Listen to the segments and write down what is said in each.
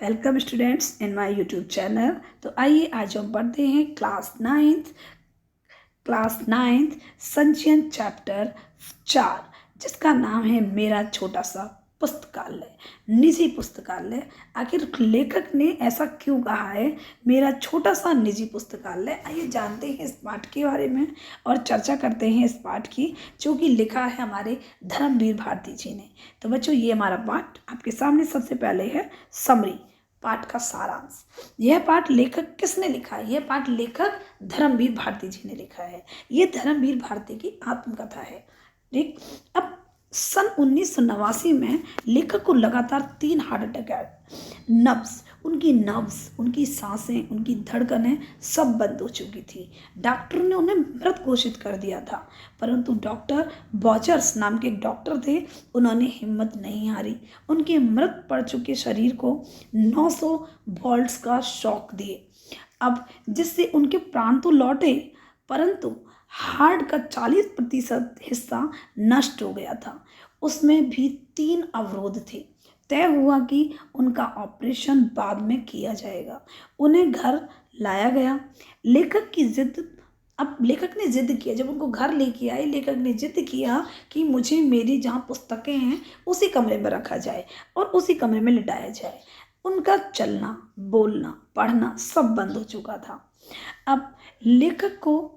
Welcome students in my YouTube channel. तो आइए आज हम पढ़ते हैं क्लास नाइन्थ संचयन चैप्टर 4, जिसका नाम है मेरा छोटा सा पुस्तकालय, निजी पुस्तकालय। आखिर लेखक ने ऐसा क्यों कहा है, मेरा छोटा सा निजी पुस्तकालय? आइए जानते हैं इस पाठ के बारे में और चर्चा करते हैं इस पाठ की, जो कि लिखा है हमारे धर्मवीर भारती जी ने। तो बच्चों, ये हमारा पाठ आपके सामने सबसे पहले है समरी, पाठ का सारांश। यह पाठ लेखक किसने लिखा है? यह पाठ लेखक धर्मवीर भारती जी ने लिखा है। यह धर्मवीर भारती की आत्मकथा है। ठीक, अब सन 1989 में लेखक को लगातार 3 हार्ट अटैक आए। नब्ज, उनकी सांसें, उनकी धड़कनें सब बंद हो चुकी थी। डॉक्टर ने उन्हें मृत घोषित कर दिया था, परंतु डॉक्टर बॉजर्स नाम के एक डॉक्टर थे, उन्होंने हिम्मत नहीं हारी। उनके मृत पड़ चुके शरीर को 900 वोल्ट्स का शॉक दिए, अब जिससे उनके प्राण तो लौटे, परंतु हार्ट का 40% हिस्सा नष्ट हो गया था। उसमें भी 3 अवरोध थे। तय हुआ कि उनका ऑपरेशन बाद में किया जाएगा। उन्हें घर लाया गया। लेखक ने जिद किया, जब उनको घर लेके आए, लेखक ने जिद किया कि मुझे मेरी जहाँ पुस्तकें हैं उसी कमरे में रखा जाए और उसी कमरे में लिटाया जाए। उनका चलना, बोलना, पढ़ना सब बंद हो चुका था। अब लेखक को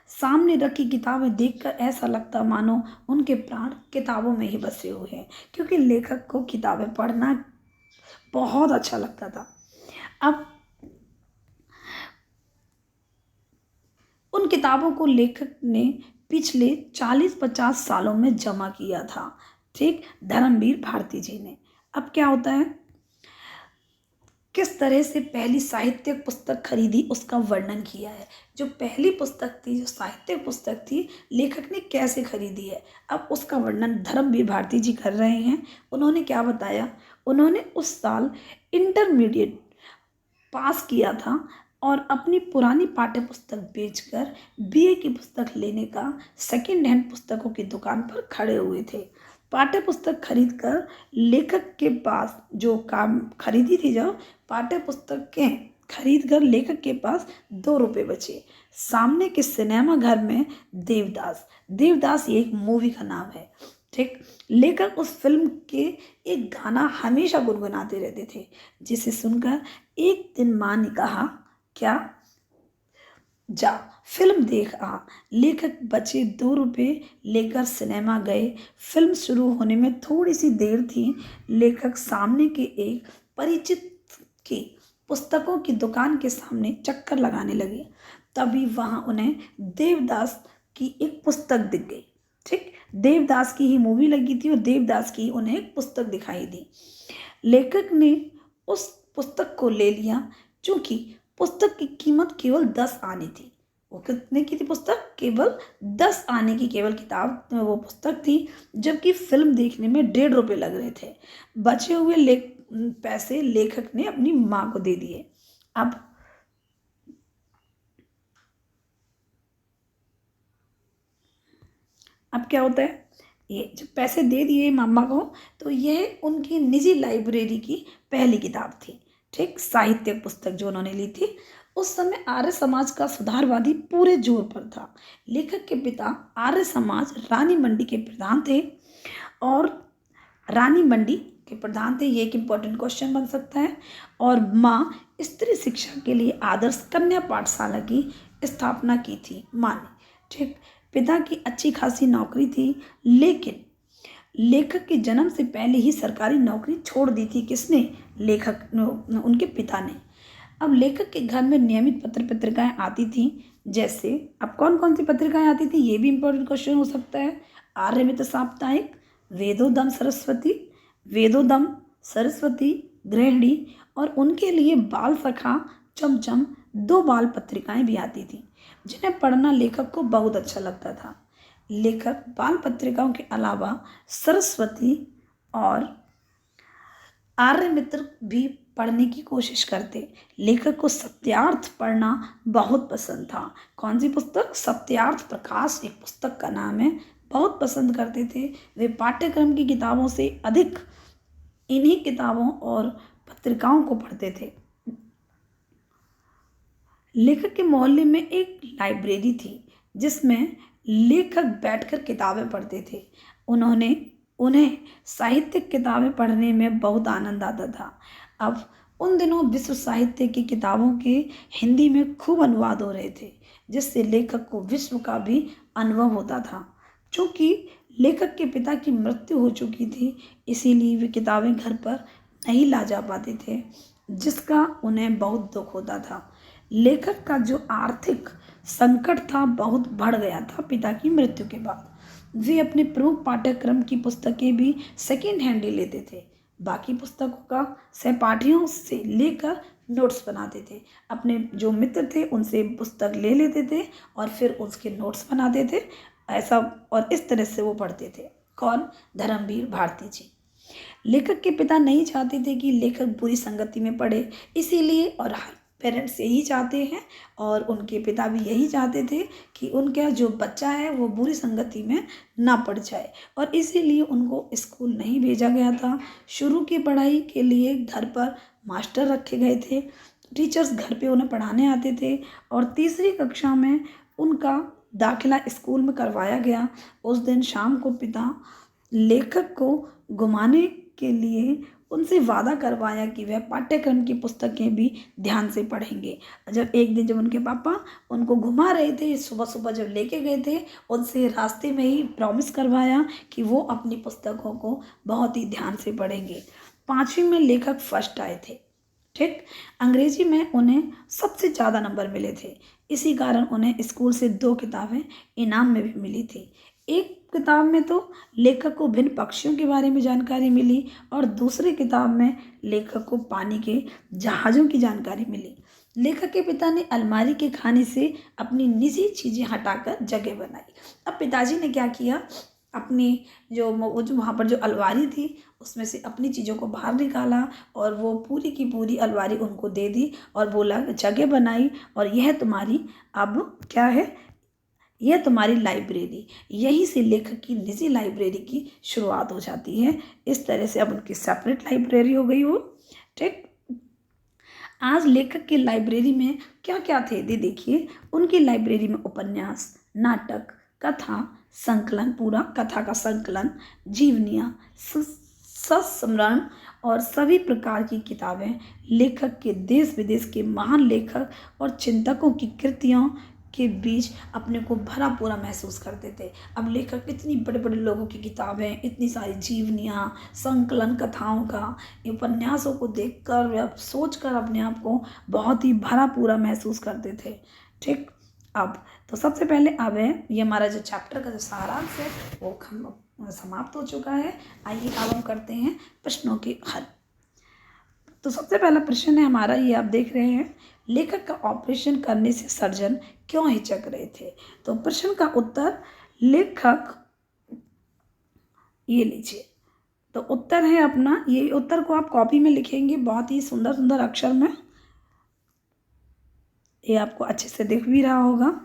सामने रखी किताबें देखकर ऐसा लगता मानो उनके प्राण किताबों में ही बसे हुए हैं, क्योंकि लेखक को किताबें पढ़ना बहुत अच्छा लगता था। अब उन किताबों को लेखक ने पिछले 40-50 सालों में जमा किया था। ठीक, धर्मवीर भारती जी ने। अब क्या होता है, किस तरह से पहली साहित्यिक पुस्तक खरीदी उसका वर्णन किया है। जो पहली पुस्तक थी, जो साहित्यिक पुस्तक थी, लेखक ने कैसे खरीदी है, अब उसका वर्णन धर्मवीर भारती जी कर रहे हैं। उन्होंने क्या बताया, उन्होंने उस साल इंटरमीडिएट पास किया था और अपनी पुरानी पाठ्य पुस्तक बेचकर बीए की पुस्तक लेने का सेकेंड हैंड पुस्तकों की दुकान पर खड़े हुए थे। पाठ्य पुस्तक खरीदकर लेखक के पास जो काम खरीदी थी, जब पाठ्य पुस्तकें खरीद कर लेखक के पास 2 रुपये बचे। सामने के सिनेमा घर में देवदास ये एक मूवी का नाम है। ठीक, लेखक उस फिल्म के एक गाना हमेशा गुनगुनाते रहते थे, जिसे सुनकर एक दिन माँ ने कहा, क्या, जा फिल्म देख आ। लेखक बचे 2 रुपये लेकर सिनेमा गए। फिल्म शुरू होने में थोड़ी सी देर थी। लेखक सामने के एक परिचित की पुस्तकों की दुकान के सामने चक्कर लगाने लगे। तभी वहाँ उन्हें देवदास की एक पुस्तक दिख गई। ठीक, देवदास की ही मूवी लगी थी और देवदास की उन्हें एक पुस्तक दिखाई दी। लेखक ने उस पुस्तक को ले लिया, क्योंकि पुस्तक की कीमत केवल 10 आने थी। वो कितने की थी पुस्तक? केवल 10 आने की केवल किताब, वो पुस्तक थी, जबकि फिल्म देखने में 1.5 रुपये लग रहे थे। बचे हुए पैसे लेखक ने अपनी माँ को दे दिए। अब क्या होता है, ये जब पैसे दे दिए मामा को, तो यह उनकी निजी लाइब्रेरी की पहली किताब थी। ठीक, साहित्यिक पुस्तक जो उन्होंने ली थी। उस समय आर्य समाज का सुधारवादी पूरे जोर पर था। लेखक के पिता आर्य समाज रानी मंडी के प्रधान थे ये एक इम्पोर्टेंट क्वेश्चन बन सकता है। और माँ स्त्री शिक्षा के लिए आदर्श कन्या पाठशाला की स्थापना की थी माँ ने। ठीक, पिता की अच्छी खासी नौकरी थी, लेकिन लेखक के जन्म से पहले ही सरकारी नौकरी छोड़ दी थी। किसने? उनके पिता ने। अब लेखक के घर में नियमित पत्र पत्रिकाएं आती थीं। जैसे, अब कौन कौन सी पत्रिकाएं आती थी, ये भी इम्पोर्टेंट क्वेश्चन हो सकता है। आर्यमित्र साप्ताहिक, वेदोदम सरस्वती, गृहिणी, और उनके लिए बाल सखा, चमचम, 2 बाल पत्रिकाएं भी आती थीं, जिन्हें पढ़ना लेखक को बहुत अच्छा लगता था। लेखक बाल पत्रिकाओं के अलावा सरस्वती और आर्यमित्र भी पढ़ने की कोशिश करते। लेखक को सत्यार्थ पढ़ना बहुत पसंद था। कौन सी पुस्तक? सत्यार्थ प्रकाश एक पुस्तक का नाम है। बहुत पसंद करते थे। वे पाठ्यक्रम की किताबों से अधिक इन्हीं किताबों और पत्रिकाओं को पढ़ते थे। लेखक के मोहल्ले में एक लाइब्रेरी थी जिसमें लेखक बैठकर किताबें पढ़ते थे। उन्होंने उन्हें साहित्यिक किताबें पढ़ने में बहुत आनंद आता था। अब उन दिनों विश्व साहित्य की किताबों के हिंदी में खूब अनुवाद हो रहे थे, जिससे लेखक को विश्व का भी अनुभव होता था। क्योंकि लेखक के पिता की मृत्यु हो चुकी थी, इसीलिए वे किताबें घर पर नहीं ला जा पाते थे, जिसका उन्हें बहुत दुख होता था। लेखक का जो आर्थिक संकट था बहुत बढ़ गया था पिता की मृत्यु के बाद। वे अपने प्रमुख पाठ्यक्रम की पुस्तकें भी सेकेंड हैंड ही लेते थे। बाकी पुस्तकों का सहपाठियों से लेकर नोट्स बनाते थे। अपने जो मित्र थे उनसे पुस्तक ले लेते थे और फिर उसके नोट्स बनाते थे। ऐसा और इस तरह से वो पढ़ते थे। कौन? धर्मवीर भारती जी। लेखक के पिता नहीं चाहते थे कि लेखक बुरी संगति में पड़े, इसीलिए और हर पेरेंट्स यही चाहते हैं और उनके पिता भी यही चाहते थे कि उनका जो बच्चा है वो बुरी संगति में ना पड़ जाए, और इसीलिए उनको स्कूल नहीं भेजा गया था। शुरू की पढ़ाई के लिए घर पर मास्टर रखे गए थे। टीचर्स घर पे उन्हें पढ़ाने आते थे और तीसरी कक्षा में उनका दाखिला स्कूल में करवाया गया। उस दिन शाम को पिता लेखक को घुमाने के लिए उनसे वादा करवाया कि वह पाठ्यक्रम की पुस्तकें भी ध्यान से पढ़ेंगे। जब उनके पापा उनको घुमा रहे थे, सुबह सुबह जब लेके गए थे, उनसे रास्ते में ही प्रॉमिस करवाया कि वो अपनी पुस्तकों को बहुत ही ध्यान से पढ़ेंगे। 5वीं में लेखक फर्स्ट आए थे। ठीक, अंग्रेजी में उन्हें सबसे ज़्यादा नंबर मिले थे। इसी कारण उन्हें स्कूल से 2 किताबें इनाम में भी मिली थी। एक किताब में तो लेखक को भिन्न पक्षियों के बारे में जानकारी मिली और दूसरी किताब में लेखक को पानी के जहाज़ों की जानकारी मिली। लेखक के पिता ने अलमारी के खाने से अपनी निजी चीज़ें हटाकर जगह बनाई। अब पिताजी ने क्या किया, अपनी जो वहाँ पर जो अलमारी थी उसमें से अपनी चीज़ों को बाहर निकाला और वो पूरी की पूरी अलमारी उनको दे दी और बोला जगह बनाई और यह तुम्हारी अब क्या है, यह तुम्हारी लाइब्रेरी। यहीं से लेखक की निजी लाइब्रेरी की शुरुआत हो जाती है। इस तरह से अब उनकी सेपरेट लाइब्रेरी हो गई वो। ठीक, आज लेखक की लाइब्रेरी में क्या क्या थे देखिए। उनकी लाइब्रेरी में उपन्यास, नाटक, कथा संकलन, पूरा कथा का संकलन, जीवनियाँ, संस्मरण और सभी प्रकार की किताबें लेखक के देश विदेश के महान लेखक और चिंतकों की कृतियों के बीच अपने को भरा पूरा महसूस करते थे। अब लेखक इतनी बड़े बड़े लोगों की किताबें, इतनी सारी जीवनियाँ, संकलन कथाओं का, उपन्यासों को देखकर वे सोचकर अपने आप को बहुत ही भरा पूरा महसूस करते थे। ठीक, अब तो सबसे पहले अब है ये हमारा जो चैप्टर का जो सारांश है वो समाप्त हो चुका है। आइए अब हम करते हैं प्रश्नों के हल। तो सबसे पहला प्रश्न है हमारा, ये आप देख रहे हैं, लेखक का ऑपरेशन करने से सर्जन क्यों हिचक रहे थे। तो प्रश्न का उत्तर लेखक, ये लीजिए, तो उत्तर है अपना, ये उत्तर को आप कॉपी में लिखेंगे बहुत ही सुंदर सुंदर अक्षर में, ये आपको अच्छे से दिख भी रहा होगा।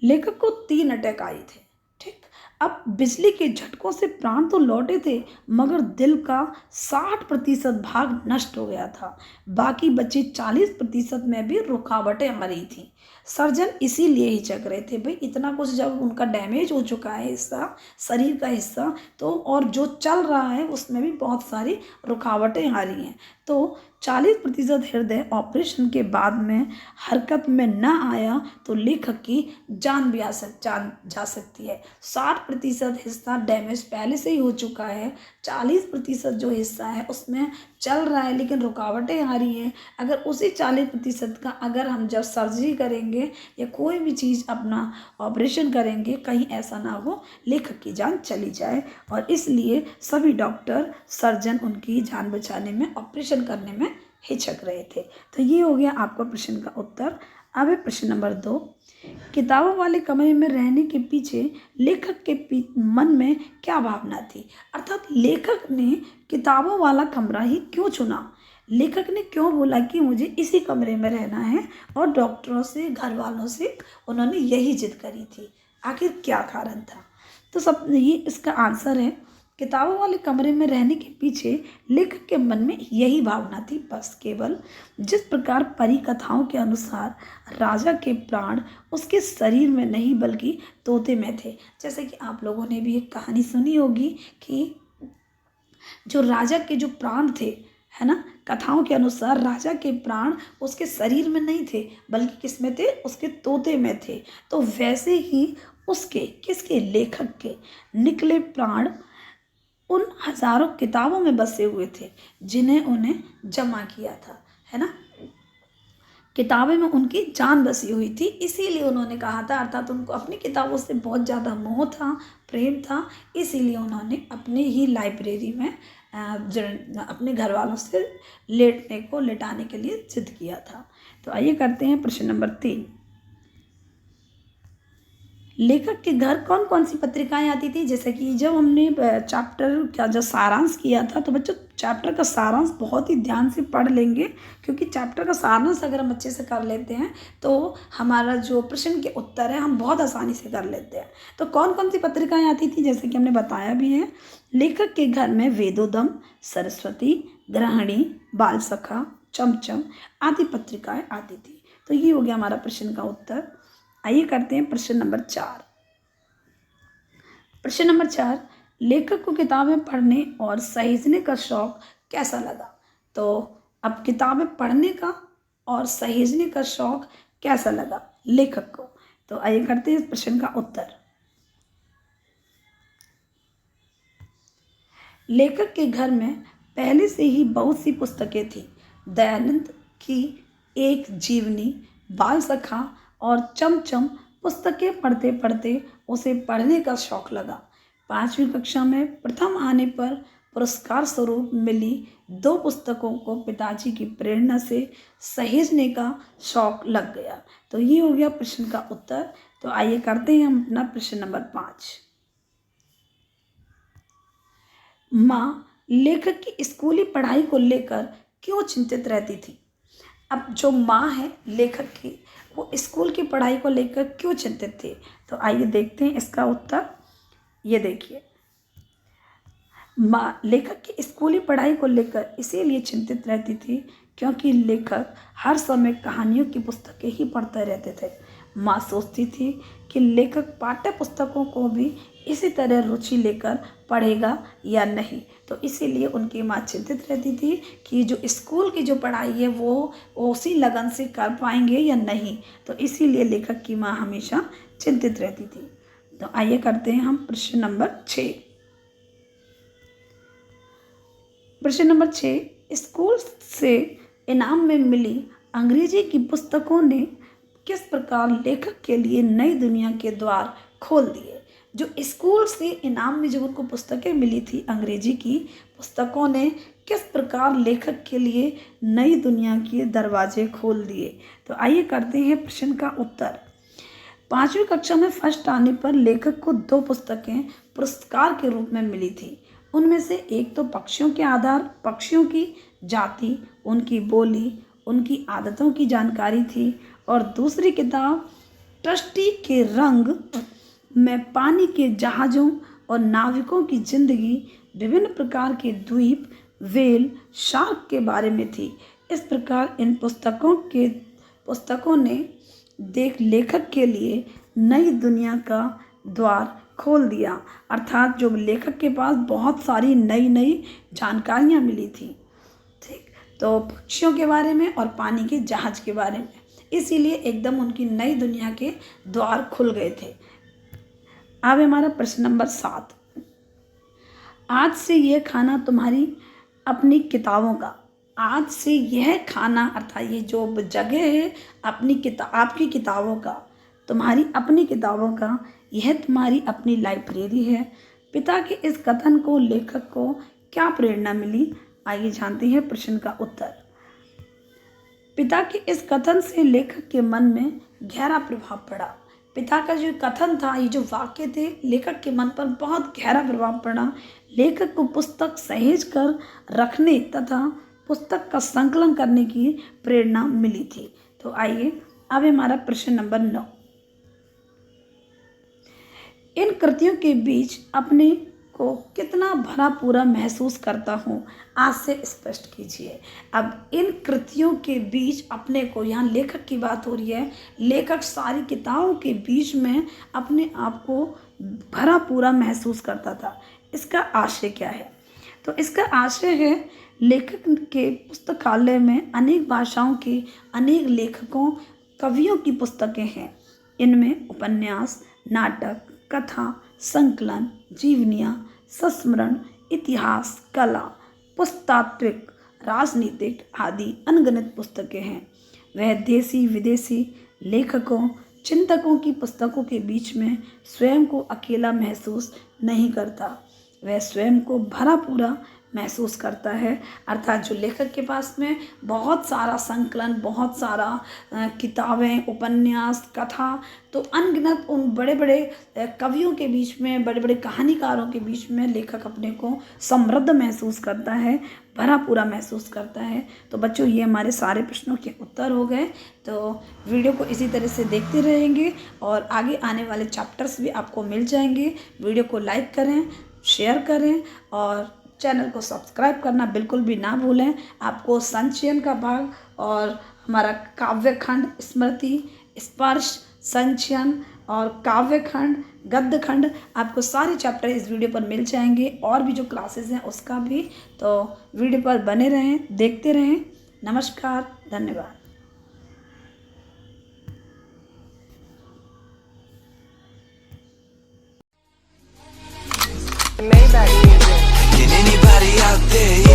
लेखक को 3 अटैक आए थे। ठीक, अब बिजली के झटकों से प्राण तो लौटे थे मगर दिल का 60% भाग नष्ट हो गया था। बाकी बचे 40% में भी रुकावटें आ रही थी। सर्जन इसीलिए हिचक रहे थे, भाई इतना कुछ जब उनका डैमेज हो चुका है हिस्सा, शरीर का हिस्सा, तो और जो चल रहा है उसमें भी बहुत सारी रुकावटें आ रही हैं। तो 40% हृदय ऑपरेशन के बाद में हरकत में न आया तो लेखक की जान भी जा सकती है। 60% हिस्सा डैमेज पहले से ही हो चुका है, 40% जो हिस्सा है उसमें चल रहा है लेकिन रुकावटें आ रही हैं। अगर उसी 40% का अगर हम जब सर्जरी करेंगे या कोई भी चीज़ अपना ऑपरेशन करेंगे, कहीं ऐसा ना हो लेखक की जान चली जाए, और इसलिए सभी डॉक्टर सर्जन उनकी जान बचाने में, ऑपरेशन करने में हिचक रहे थे। तो ये हो गया आपका प्रश्न का उत्तर। अब है प्रश्न नंबर 2, किताबों वाले कमरे में रहने के पीछे लेखक के मन में क्या भावना थी। अर्थात लेखक ने किताबों वाला कमरा ही क्यों चुना, लेखक ने क्यों बोला कि मुझे इसी कमरे में रहना है, और डॉक्टरों से, घर वालों से उन्होंने यही जिद करी थी, आखिर क्या कारण था। तो सब ये इसका आंसर है किताबों वाले कमरे में रहने के पीछे लेखक के मन में यही भावना थी, बस केवल जिस प्रकार परी कथाओं के अनुसार राजा के प्राण उसके शरीर में नहीं बल्कि तोते में थे। जैसे कि आप लोगों ने भी एक कहानी सुनी होगी कि जो राजा के जो प्राण थे, है ना, कथाओं के अनुसार राजा के प्राण उसके शरीर में नहीं थे बल्कि किस में थे, उसके तोते में थे। तो वैसे ही उसके किसके, लेखक के निकले प्राण उन हजारों किताबों में बसे हुए थे जिन्हें उन्हें जमा किया था, है ना। किताबें में उनकी जान बसी हुई थी, इसीलिए उन्होंने कहा था, अर्थात उनको अपनी किताबों से बहुत ज़्यादा मोह था, प्रेम था, इसीलिए उन्होंने अपने ही लाइब्रेरी में अपने घर वालों से लेटाने के लिए जिद किया था। तो आइए करते हैं प्रश्न नंबर 3। लेखक के घर कौन कौन सी पत्रिकाएं आती थी? जैसे कि जब हमने चैप्टर का जो सारांश किया था, तो बच्चों चैप्टर का सारांश बहुत ही ध्यान से पढ़ लेंगे, क्योंकि चैप्टर का सारांश अगर हम अच्छे से कर लेते हैं तो हमारा जो प्रश्न के उत्तर है हम बहुत आसानी से कर लेते हैं। तो कौन कौन सी पत्रिकाएं आती थी, जैसे कि हमने बताया भी है। लेखक के घर में वेदोदम, सरस्वती, गृहिणी, बाल सखा, चमचम आदि पत्रिकाएं आती थी। तो ये हो गया हमारा प्रश्न का उत्तर। आइए करते हैं प्रश्न नंबर 4। प्रश्न नंबर 4, लेखक को किताबें पढ़ने और सहेजने का शौक कैसा लगा? तो अब किताबें पढ़ने का और सहेजने का शौक कैसा लगा लेखक को? तो आइए करते हैं इस प्रश्न का उत्तर। लेखक के घर में पहले से ही बहुत सी पुस्तकें थी। दयानंद की एक जीवनी, बाल सखा और चमचम पुस्तकें पढ़ते पढ़ते उसे पढ़ने का शौक लगा। 5वीं कक्षा में प्रथम आने पर पुरस्कार स्वरूप मिली 2 पुस्तकों को पिताजी की प्रेरणा से सहेजने का शौक लग गया। तो ये हो गया प्रश्न का उत्तर। तो आइए करते हैं हम अपना प्रश्न नंबर 5। माँ लेखक की स्कूली पढ़ाई को लेकर क्यों चिंतित रहती थी? अब जो माँ है लेखक की, वो स्कूल की पढ़ाई को लेकर क्यों चिंतित थी? तो आइए देखते हैं इसका उत्तर। ये देखिए, माँ लेखक की स्कूली पढ़ाई को लेकर इसीलिए चिंतित रहती थी क्योंकि लेखक हर समय कहानियों की पुस्तकें ही पढ़ते रहते थे। माँ सोचती थी कि लेखक पाठ्य पुस्तकों को भी इसी तरह रुचि लेकर पढ़ेगा या नहीं। तो इसीलिए उनकी माँ चिंतित रहती थी कि जो स्कूल की जो पढ़ाई है वो उसी लगन से कर पाएंगे या नहीं। तो इसीलिए लेखक की माँ हमेशा चिंतित रहती थी। तो आइए करते हैं हम प्रश्न नंबर 6। प्रश्न नंबर 6, स्कूल से इनाम में मिली अंग्रेजी की पुस्तकों ने किस प्रकार लेखक के लिए नई दुनिया के द्वार खोल दिए? जो स्कूल से इनाम में जब उनको पुस्तकें मिली थी, अंग्रेजी की पुस्तकों ने किस प्रकार लेखक के लिए नई दुनिया के दरवाजे खोल दिए? तो आइए करते हैं प्रश्न का उत्तर। 5वीं कक्षा में फर्स्ट आने पर लेखक को 2 पुस्तकें पुरस्कार के रूप में मिली थी। उनमें से एक तो पक्षियों के आधार, पक्षियों की जाति, उनकी बोली, उनकी आदतों की जानकारी थी, और दूसरी किताब ट्रस्टी के रंग में पानी के जहाज़ों और नाविकों की जिंदगी, विभिन्न प्रकार के द्वीप, व्हेल, शार्क के बारे में थी। इस प्रकार इन पुस्तकों ने लेखक के लिए नई दुनिया का द्वार खोल दिया। अर्थात जो लेखक के पास बहुत सारी नई नई जानकारियाँ मिली थी, ठीक, तो पक्षियों के बारे में और पानी के जहाज के बारे में, इसीलिए एकदम उनकी नई दुनिया के द्वार खुल गए थे। अब हमारा प्रश्न नंबर 7। आज से यह खाना तुम्हारी अपनी किताबों का, आज से यह खाना अर्थात ये जो जगह है आपकी किताबों का, तुम्हारी अपनी किताबों का, यह तुम्हारी अपनी लाइब्रेरी है। पिता के इस कथन को लेखक को क्या प्रेरणा मिली? आइए जानते हैं प्रश्न का उत्तर। पिता के इस कथन से लेखक के मन में गहरा प्रभाव पड़ा। पिता का जो कथन था, ये जो वाक्य थे, लेखक के मन पर बहुत गहरा प्रभाव पड़ा। लेखक को पुस्तक सहेज कर रखने तथा पुस्तक का संकलन करने की प्रेरणा मिली थी। तो आइए अब हमारा प्रश्न नंबर 9। इन कृतियों के बीच अपने को कितना भरा पूरा महसूस करता हूँ, आज से स्पष्ट कीजिए। अब इन कृतियों के बीच अपने को, यहाँ लेखक की बात हो रही है, लेखक सारी किताबों के बीच में अपने आप को भरा पूरा महसूस करता था। इसका आशय क्या है? तो इसका आशय है, लेखक के पुस्तकालय में अनेक भाषाओं के अनेक लेखकों, कवियों की पुस्तकें हैं। इनमें उपन्यास, नाटक, कथा, संकलन, जीवनियाँ, संस्मरण, इतिहास, कला, पुस्तात्विक, राजनीतिक आदि अनगिनत पुस्तकें हैं। वह देसी विदेशी लेखकों, चिंतकों की पुस्तकों के बीच में स्वयं को अकेला महसूस नहीं करता। वह स्वयं को भरा पूरा महसूस करता है। अर्थात जो लेखक के पास में बहुत सारा संकलन, बहुत सारा किताबें, उपन्यास, कथा, तो अनगिनत उन बड़े बड़े कवियों के बीच में, बड़े बड़े कहानीकारों के बीच में लेखक अपने को समृद्ध महसूस करता है, भरा पूरा महसूस करता है। तो बच्चों, ये हमारे सारे प्रश्नों के उत्तर हो गए। तो वीडियो को इसी तरह से देखते रहेंगे और आगे आने वाले चैप्टर्स भी आपको मिल जाएंगे। वीडियो को लाइक करें, शेयर करें और चैनल को सब्सक्राइब करना बिल्कुल भी ना भूलें। आपको संचयन का भाग और हमारा काव्यखंड, स्मृति, स्पर्श, संचयन और काव्यखंड, गद्यखंड, आपको सारे चैप्टर इस वीडियो पर मिल जाएंगे। और भी जो क्लासेस हैं उसका भी। तो वीडियो पर बने रहें, देखते रहें। नमस्कार, धन्यवाद। Can anybody out there